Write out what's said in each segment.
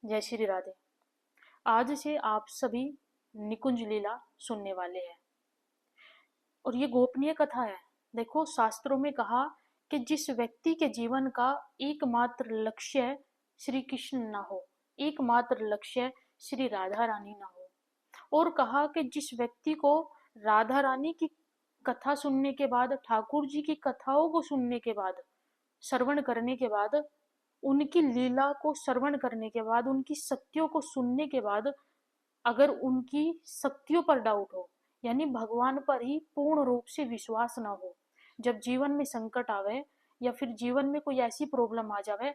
जय श्री राधे। आज से आप सभी निकुंज लीला सुनने वाले हैं और ये गोपनीय कथा है। देखो, शास्त्रों में कहा कि जिस व्यक्ति के जीवन का एकमात्र लक्ष्य श्री कृष्ण ना हो, एकमात्र लक्ष्य श्री राधा रानी ना हो, और कहा कि जिस व्यक्ति को राधा रानी की कथा सुनने के बाद, ठाकुर जी की कथाओं को सुनने के बाद, श्रवण करने के बाद, उनकी लीला को श्रवण करने के बाद, उनकी शक्तियों को सुनने के बाद, अगर उनकी शक्तियों पर डाउट हो, यानी भगवान पर ही पूर्ण रूप से विश्वास ना हो, जब जीवन में संकट आवे या फिर जीवन में कोई ऐसी प्रॉब्लम आ जावे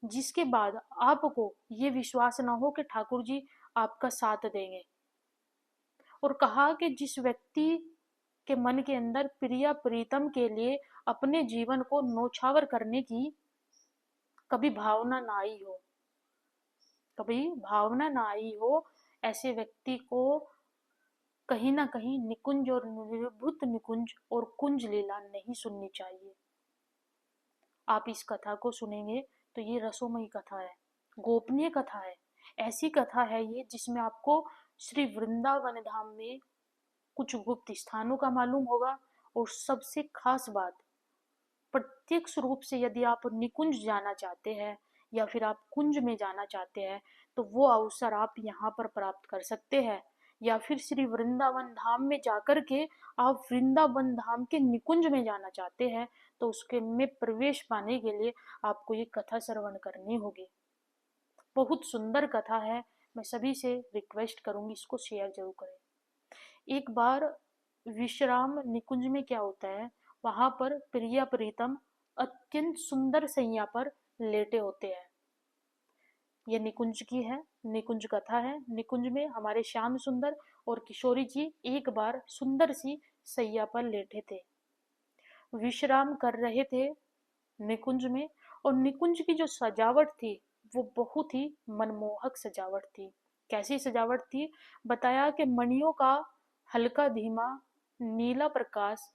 जिसके बाद आपको ये विश्वास ना हो कि ठाकुर जी आपका साथ देंगे, और कहा कि जिस व्यक्ति के मन के अंदर प्रिया प्रीतम के लिए अपने जीवन को नौछावर करने की कभी भावना ना आई हो, कभी भावना ना आई हो, ऐसे व्यक्ति को कहीं ना कहीं निकुंज और निर्भुत निकुंज और कुंज लीला नहीं सुननी चाहिए। आप इस कथा को सुनेंगे तो ये रसोमयी कथा है, गोपनीय कथा है। ऐसी कथा है ये जिसमें आपको श्री वृंदावन धाम में कुछ गुप्त स्थानों का मालूम होगा, और सबसे खास बात, प्रत्यक्ष रूप से यदि आप निकुंज जाना चाहते हैं या फिर आप कुंज में जाना चाहते हैं तो वो अवसर आप यहाँ पर प्राप्त कर सकते हैं। या फिर श्री वृंदावन धाम में जाकर के आप वृंदावन धाम के निकुंज में जाना चाहते हैं तो उसके में प्रवेश पाने के लिए आपको ये कथा श्रवण करनी होगी। बहुत सुंदर कथा है। मैं सभी से रिक्वेस्ट करूंगी इसको शेयर जरूर करें। एक बार विश्राम निकुंज में क्या होता है, वहां पर प्रिया प्रीतम अत्यंत सुंदर सैया पर लेटे होते हैं। ये निकुंज की है, निकुंज कथा है। निकुंज में हमारे श्याम सुंदर और किशोरी जी एक बार सुंदर सी सैया पर लेटे थे, विश्राम कर रहे थे निकुंज में। और निकुंज की जो सजावट थी वो बहुत ही मनमोहक सजावट थी। कैसी सजावट थी? बताया कि मणियों का हल्का धीमा नीला प्रकाश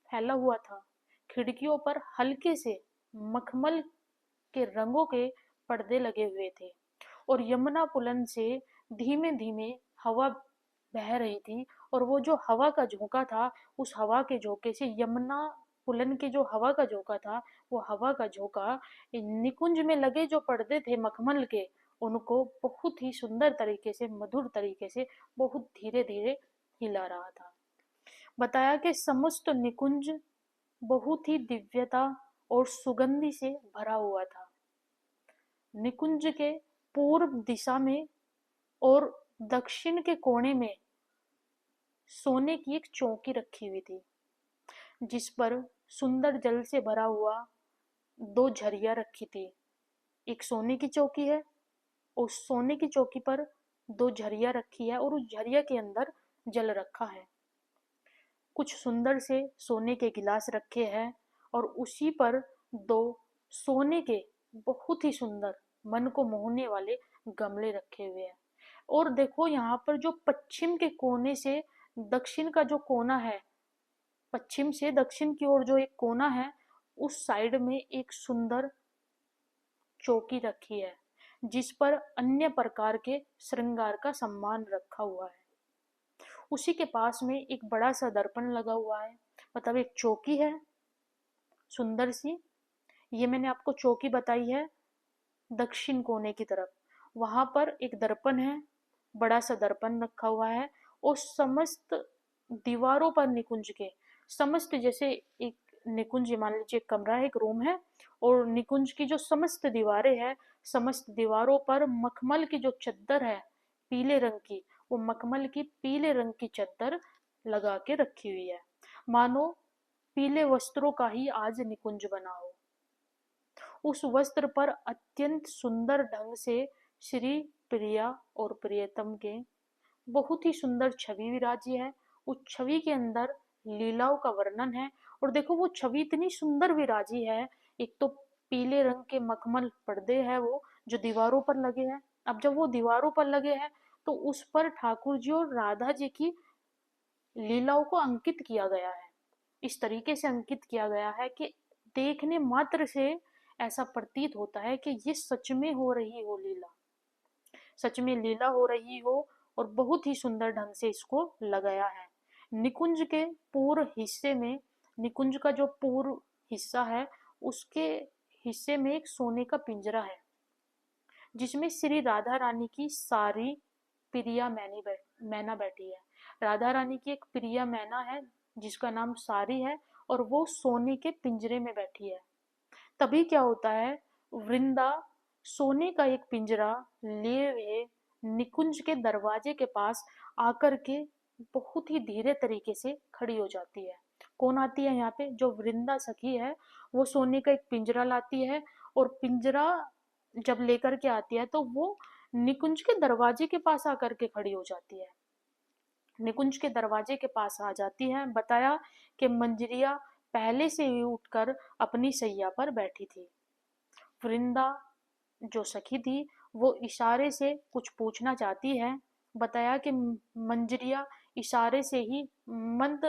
फैला हुआ था। खिड़कियों पर हल्के से मखमल के रंगों के पर्दे लगे हुए थे, और यमुना पुलन से धीमे धीमे हवा बह रही थी। और वो जो हवा का झोंका था, उस हवा के झोंके से यमुना पुलन के जो हवा का झोंका था, वो हवा का झोंका निकुंज में लगे जो पर्दे थे मखमल के, उनको बहुत ही सुंदर तरीके से, मधुर तरीके से, बहुत धीरे धीरे हिला रहा था। बताया कि समस्त निकुंज बहुत ही दिव्यता और सुगंधि से भरा हुआ था। निकुंज के पूर्व दिशा में और दक्षिण के कोने में सोने की एक चौकी रखी हुई थी, जिस पर सुंदर जल से भरा हुआ दो झरिया रखी थी। एक सोने की चौकी है, उस सोने की चौकी पर दो झरिया रखी है, और उस झरिया के अंदर जल रखा है। कुछ सुंदर से सोने के गिलास रखे हैं, और उसी पर दो सोने के बहुत ही सुंदर मन को मोहने वाले गमले रखे हुए हैं। और देखो, यहाँ पर जो पश्चिम के कोने से दक्षिण का जो कोना है, पश्चिम से दक्षिण की ओर जो एक कोना है, उस साइड में एक सुंदर चौकी रखी है, जिस पर अन्य प्रकार के श्रृंगार का सामान रखा हुआ है। उसी के पास में एक बड़ा सा दर्पण लगा हुआ है। मतलब एक चौकी है सुंदर सी। ये मैंने आपको चौकी बताई है दक्षिण कोने की तरफ। वहां पर एक दर्पण है, बड़ा सा दर्पण रखा हुआ है। और समस्त दीवारों पर निकुंज के समस्त, जैसे एक निकुंज मान लीजिए एक कमरा है, एक रूम है, और निकुंज की जो समस्त दीवारें हैं, समस्त दीवारों पर मखमल की जो चद्दर है पीले रंग की, वो मखमल की पीले रंग की चद्दर लगा के रखी हुई है, मानो पीले वस्त्रों का ही आज निकुंज बना हो। उस वस्त्र पर अत्यंत सुंदर ढंग से श्री प्रिया और प्रियतम के बहुत ही सुंदर छवि विराजी है। उस छवि के अंदर लीलाओं का वर्णन है। और देखो, वो छवि इतनी सुंदर विराजी है। एक तो पीले रंग के मखमल पर्दे हैं वो जो दीवारों पर लगे हैं। अब जब वो दीवारों पर लगे हैं तो उस पर ठाकुर जी और राधा जी की लीलाओं को अंकित किया गया है। इस तरीके से अंकित किया गया है कि देखने मात्र से ऐसा प्रतीत होता है कि ये सच में हो रही हो लीला। सच में लीला हो रही हो, और बहुत ही सुंदर ढंग से इसको लगाया है। निकुंज के पूर्व हिस्से में, निकुंज का जो पूर्व हिस्सा है, उसके हिस्से में एक सोने का पिंजरा है, जिसमें श्री राधा रानी की सारी प्रिया मैना बैठी है। राधा रानी की एक प्रिया मैना है जिसका नाम सारी है, और वो सोने के पिंजरे में बैठी है। तभी क्या होता है, वृंदा सोने का एक पिंजरा लिए हुए निकुंज के दरवाजे के पास आकर के बहुत ही धीरे तरीके से खड़ी हो जाती है। कौन आती है यहाँ पे? जो वृंदा सखी है, वो सोने का एक पिंजरा लाती है, और पिंजरा जब लेकर के आती है तो वो निकुंज के दरवाजे के पास आकर के खड़ी हो जाती है। निकुंज के दरवाजे के पास आ जाती है। बताया कि मंजरिया पहले से ही उठकर अपनी सैया पर बैठी थी। वृंदा जो सखी थी, वो इशारे से कुछ पूछना चाहती है। बताया कि मंजरिया इशारे से ही मंद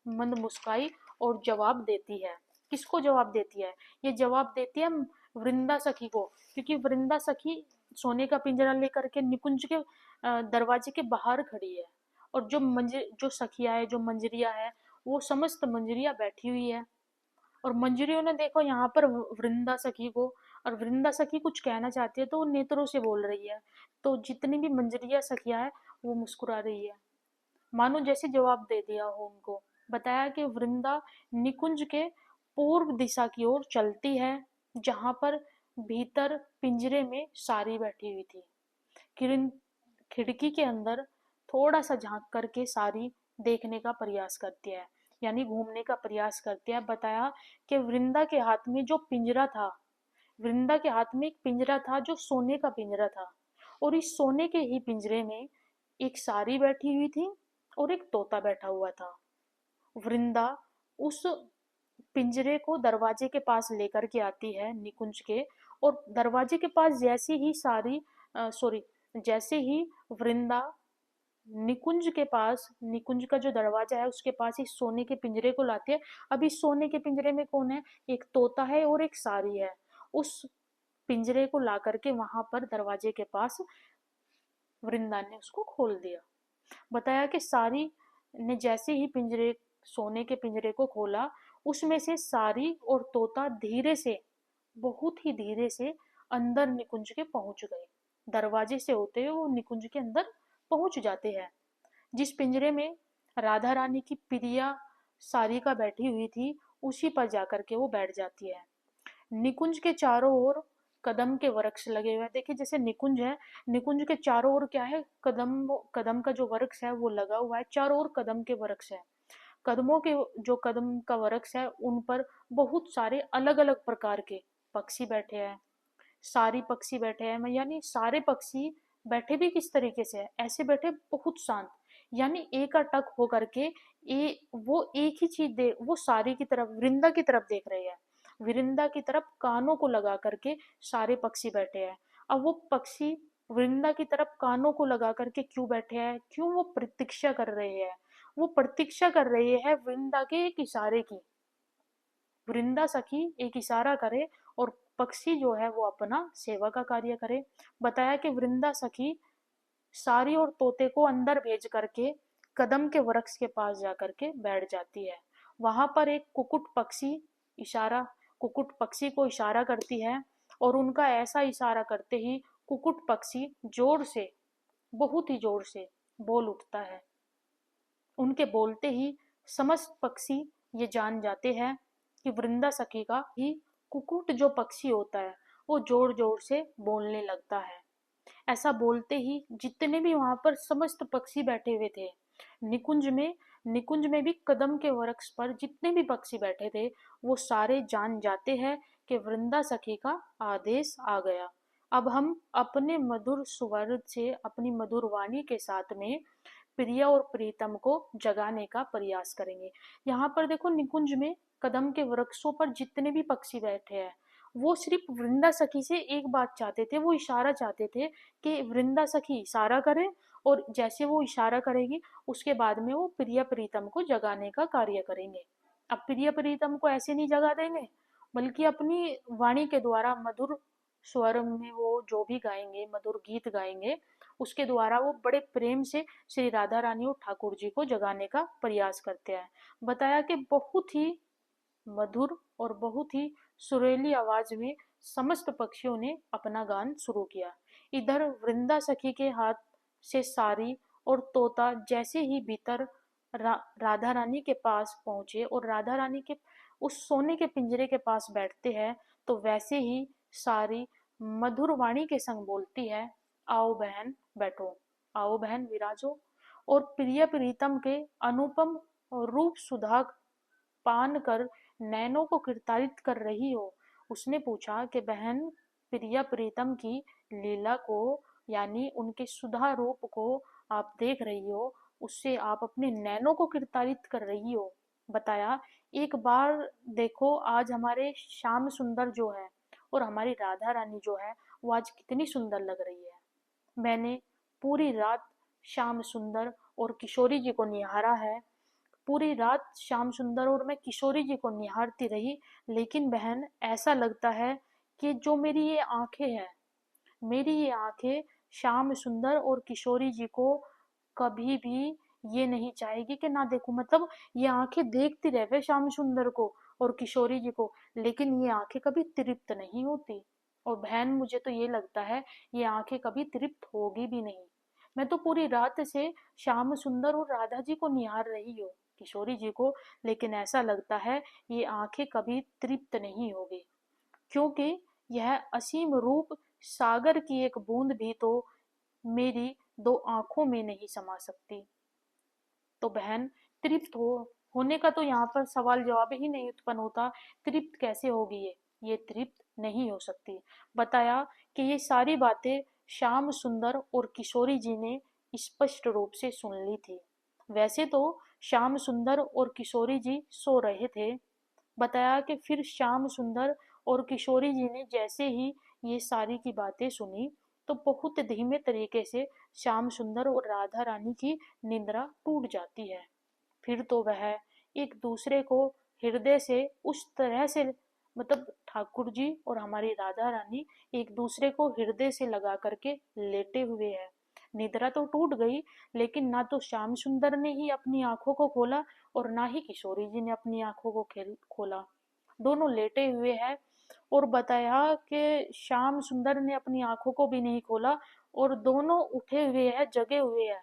मंद मुस्काई और जवाब देती है। किसको जवाब देती है? ये जवाब देती है वृंदा सखी को, क्योंकि वृंदा सखी सोने का पिंजरा लेकर के निकुंज के दरवाजे के बाहर खड़ी है, और जो सखिया है, जो मंजरिया है, वो समस्त मंजरिया बैठी हुई है। और मंजरियों ने देखो यहाँ पर वृंदा सखी को, और वृंदा सखी कुछ कहना चाहती है तो वो नेत्रों से बोल रही है। तो जितनी भी मंजरिया सखिया है, वो मुस्कुरा रही है, मानो जैसे जवाब दे दिया हो उनको। बताया कि वृंदा निकुंज के पूर्व दिशा की ओर चलती है, जहां पर भीतर पिंजरे में सारी बैठी हुई थी। किरण खिड़की के अंदर थोड़ा सा झांक करके सारी देखने का प्रयास करती है, यानी घूमने का प्रयास करती है। बताया कि वृंदा के हाथ में जो पिंजरा था, वृंदा के हाथ में एक पिंजरा था जो सोने का पिंजरा था, और इस सोने के ही पिंजरे में एक सारी बैठी हुई थी और एक तोता बैठा हुआ था। वृंदा उस पिंजरे को दरवाजे के पास लेकर के आती है निकुंज के, और दरवाजे के पास जैसे ही सारी सॉरी जैसे ही वृंदा निकुंज के पास, निकुंज का जो दरवाजा है उसके पास इस सोने के पिंजरे को लाती है। अब इस सोने के पिंजरे में कौन है? एक तोता है और एक सारी है। उस पिंजरे को ला करके वहां पर दरवाजे के पास वृंदा ने उसको खोल दिया। बताया कि सारी ने जैसे ही पिंजरे, सोने के पिंजरे को खोला, उसमें से सारी और तोता धीरे से, बहुत ही धीरे से अंदर निकुंज के पहुंच गए। दरवाजे से होते हुए वो निकुंज के अंदर पहुंच जाते हैं। जिस पिंजरे में राधा रानी की प्रिया सारिका बैठी हुई थी, उसी पर जाकर के वो बैठ जाती है। निकुंज के चारों ओर कदम के वृक्ष लगे हुए हैं। देखिए जैसे निकुंज है, निकुंज के चारों ओर क्या है? कदम, कदम का जो वृक्ष है वो लगा हुआ है, चारों ओर कदम के वृक्ष है। कदमों के जो कदम का वृक्ष है उन पर बहुत सारे अलग अलग प्रकार के पक्षी बैठे हैं। सारी पक्षी बैठे हैं, यानी सारे पक्षी बैठे भी किस तरीके से है? ऐसे बैठे बहुत शांत, यानी एक अटक होकर के वो एक ही चीज दे, वो सारी की तरफ, वृंदा की तरफ देख रहे हैं। वृंदा की तरफ कानों को लगा करके सारे पक्षी बैठे हैं। अब वो पक्षी वृंदा की तरफ कानों को लगा करके क्यों बैठे हैं? क्यों? वो प्रतीक्षा कर रहे हैं। वो प्रतीक्षा कर रहे हैं वृंदा के एक इशारे की। वृंदा सखी एक इशारा करे और पक्षी जो है वो अपना सेवा का कार्य करे। बताया कि वृंदा सखी सारी और तोते को अंदर भेज करके कदम के वृक्ष के पास जाकर के बैठ जाती है। वहां पर एक इशारा कुकुट पक्षी को इशारा करती है, और उनका ऐसा इशारा करते ही कुकुट पक्षी जोर से, बहुत ही जोर से बोल उठता है। उनके बोलते ही समस्त पक्षी ये जान जाते हैं कि वृंदा सखी का ही कुकुट जो पक्षी होता है वो जोर जोर से बोलने लगता है। ऐसा बोलते ही जितने भी वहां पर समस्त पक्षी बैठे हुए थे निकुंज में भी कदम के वृक्ष पर जितने भी पक्षी बैठे थे, वो सारे जान जाते हैं कि वृंदा सखी का आदेश आ गया। अब हम अपने मधुर स्वर से, अपनी मधुर वाणी के साथ में प्रिया और प्रीतम को जगाने का प्रयास करेंगे। यहाँ पर देखो निकुंज में कदम के वृक्षों पर जितने भी पक्षी बैठे हैं, वो सिर्फ वृंदा सखी से एक बात चाहते थे, वो इशारा चाहते थे कि वृंदा सखी इशारा करे, और जैसे वो इशारा करेगी उसके बाद में वो प्रिया प्रीतम को जगाने का कार्य करेंगे। अब प्रिया प्रीतम को ऐसे नहीं जगा देंगे, बल्कि अपनी वाणी के द्वारा, मधुर स्वर में वो जो भी गाएंगे, मधुर गीत गाएंगे, उसके द्वारा वो बड़े प्रेम से श्री राधा रानी और ठाकुर जी को जगाने का प्रयास करते हैं। बताया कि बहुत ही मधुर और बहुत ही सुरीली आवाज में समस्त पक्षियों ने अपना गान शुरू किया। इधर वृंदा सखी के हाथ से सारी और तोता जैसे ही भीतर राधा रानी के पास पहुंचे और राधा रानी के उस सोने के पिंजरे के पास बैठते हैं, तो वैसे ही सारी मधुर वाणी के संग बोलती है, आओ बहन बैठो, आओ बहन विराजो। और प्रिय प्रीतम के अनुपम रूप सुधा पान कर नैनों को किरतारित कर रही हो। उसने पूछा कि बहन, प्रिया प्रीतम की लीला को, यानी उनके सुधा रूप को आप देख रही हो, उससे आप अपने नैनों को किरतारित कर रही हो। बताया, एक बार देखो आज हमारे श्याम सुंदर जो है और हमारी राधा रानी जो है, वो आज कितनी सुंदर लग रही है। मैंने पूरी रात श्याम सुंदर और किशोरी जी को निहारा है, पूरी रात श्याम सुंदर और मैं किशोरी जी को निहारती रही, लेकिन बहन ऐसा लगता है कि जो मेरी ये आंखें हैं, मेरी ये आंखें श्याम सुंदर और किशोरी जी को कभी भी ये नहीं चाहेगी कि ना देखूं। मतलब ये आंखें देखती रहे श्याम सुंदर को और किशोरी जी को, लेकिन ये आंखें कभी तृप्त नहीं होती। और बहन मुझे तो ये लगता है ये आंखें कभी तृप्त होगी भी नहीं। मैं तो पूरी रात से श्याम सुंदर और राधा जी को निहार रही हूँ, किशोरी जी को, लेकिन ऐसा लगता है ये आंखें कभी तृप्त नहीं होगी, क्योंकि यह असीम रूप सागर की एक बूंद भी तो मेरी दो आंखों में नहीं समा सकती। तो बहन, तृप्त होने का तो यहाँ पर सवाल जवाब ही नहीं उत्पन्न होता। तृप्त कैसे होगी ये तृप्त नहीं हो सकती। बताया कि ये सारी बातें श्याम सुंदर और किशोरी जी ने स्पष्ट रूप से सुन ली थी। वैसे तो श्याम सुंदर और किशोरी जी सो रहे थे। बताया कि फिर श्याम सुंदर और किशोरी जी ने जैसे ही ये सारी की बातें सुनी, तो बहुत धीमे तरीके से श्याम सुंदर और राधा रानी की निद्रा टूट जाती है। फिर तो वह एक दूसरे को हृदय से उस तरह से, मतलब ठाकुर जी और हमारी राधा रानी एक दूसरे को हृदय से लगा करके लेटे हुए हैं। निद्रा तो टूट गई, लेकिन ना तो श्याम सुंदर ने ही अपनी आंखों को खोला और ना ही किशोरी जी ने अपनी आंखों को खोला। दोनों लेटे हुए हैं। और बताया कि श्याम सुंदर ने अपनी आंखों को भी नहीं खोला और दोनों उठे हुए हैं, जगे हुए हैं,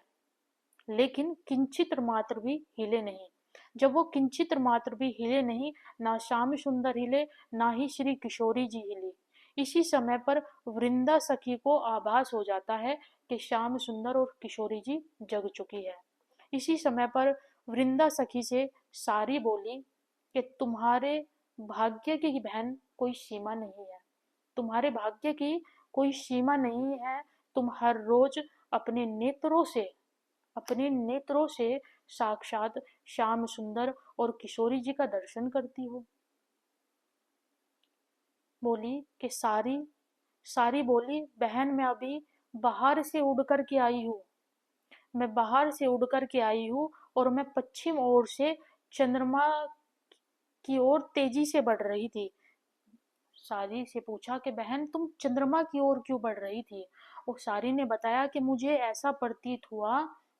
लेकिन किंचित मात्र भी हिले नहीं। जब वो किंचित मात्र भी हिले नहीं, ना श्याम सुंदर हिले, ना ही श्री किशोरी जी हिली। इसी समय पर वृंदा सखी को आभास हो जाता है कि श्याम सुंदर और किशोरी जी जग चुकी है। इसी समय पर वृंदा सखी से सारी बोली कि तुम्हारे भाग्य की बहन कोई सीमा नहीं है, तुम्हारे भाग्य की कोई सीमा नहीं है। तुम हर रोज अपने नेत्रों से, अपने नेत्रों से साक्षात श्याम सुंदर और किशोरी जी का दर्शन करती हो। बोली कि सारी सारी बोली, बहन मैं अभी बाहर से उड़ कर के आई हूँ, मैं बाहर से उड़ कर के आई हूँ और मैं पश्चिम ओर से चंद्रमा की ओर तेजी से बढ़ रही थी। सारी से पूछा कि बहन तुम चंद्रमा की ओर क्यों बढ़ रही थी। और सारी ने बताया कि मुझे ऐसा प्रतीत हुआ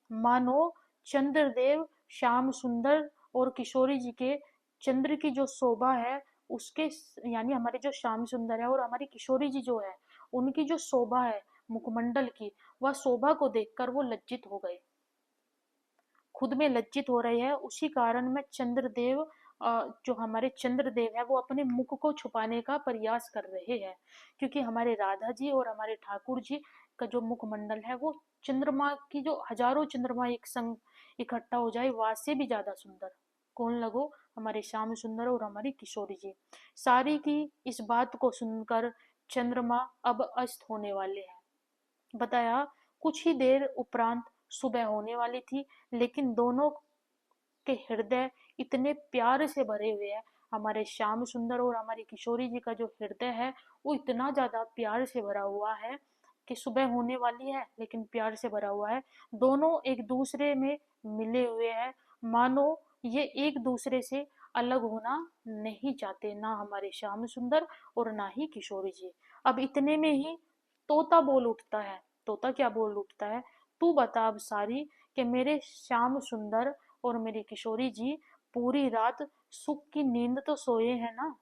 मानो चंद्रदेव श्याम सुंदर और किशोरी जी के चंद्र की जो शोभा है उसके, यानी हमारे जो श्याम सुंदर है और हमारी किशोरी जी जो है, उनकी जो शोभा है मुखमंडल की, वह शोभा को देखकर वो लज्जित हो गए, खुद में लज्जित हो रहे हैं। उसी कारण मैं चंद्रदेव, जो हमारे चंद्रदेव है वो अपने मुख को छुपाने का प्रयास कर रहे हैं, क्योंकि हमारे राधा जी और हमारे ठाकुर जी का जो मुखमंडल है वो चंद्रमा की, जो हजारों चंद्रमा एक संग इकट्ठा हो जाए वहां से भी ज्यादा सुंदर। कौन लगो, हमारे श्याम सुंदर और हमारी किशोरी जी। सारी की इस बात को सुनकर चंद्रमा अब अस्त होने वाले हैं। बताया कुछ ही देर उपरांत सुबह होने वाली थी, लेकिन दोनों के हृदय इतने प्यार से भरे हुए हैं। हमारे श्याम सुंदर और हमारी किशोरी जी का जो हृदय है वो इतना ज्यादा प्यार से भरा हुआ है कि सुबह होने वाली है लेकिन प्यार से भरा हुआ है। दोनों एक दूसरे में मिले हुए हैं, मानो ये एक दूसरे से अलग होना नहीं चाहते, ना हमारे श्याम सुंदर और ना ही किशोरी जी। अब इतने में ही तोता बोल उठता है। तोता क्या बोल उठता है? तू बता अब सारी, कि मेरे श्याम सुंदर और मेरी किशोरी जी पूरी रात सुख की नींद तो सोए हैं ना,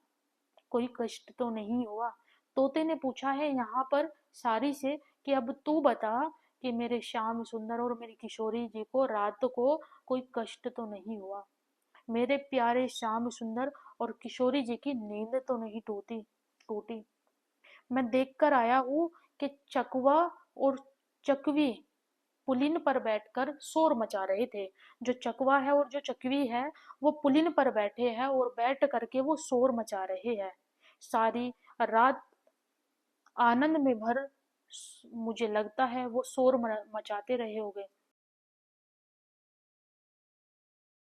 कोई कष्ट तो नहीं हुआ। तोते ने पूछा है यहाँ पर सारी से कि अब तू बता कि मेरे श्याम सुंदर और मेरी किशोरी जी को रात को कोई कष्ट तो नहीं हुआ, मेरे प्यारे श्याम सुंदर और किशोरी जी की नींद तो नहीं टूटी टूटी। मैं देख कर आया हूँ कि चकवा और चकवी पुलिन पर बैठकर शोर मचा रहे थे। जो चकवा है और जो चकवी है वो पुलिन पर बैठे हैं और बैठ करके वो शोर मचा रहे हैं। सारी रात आनंद में भर मुझे लगता है वो शोर मचाते रहे होंगे।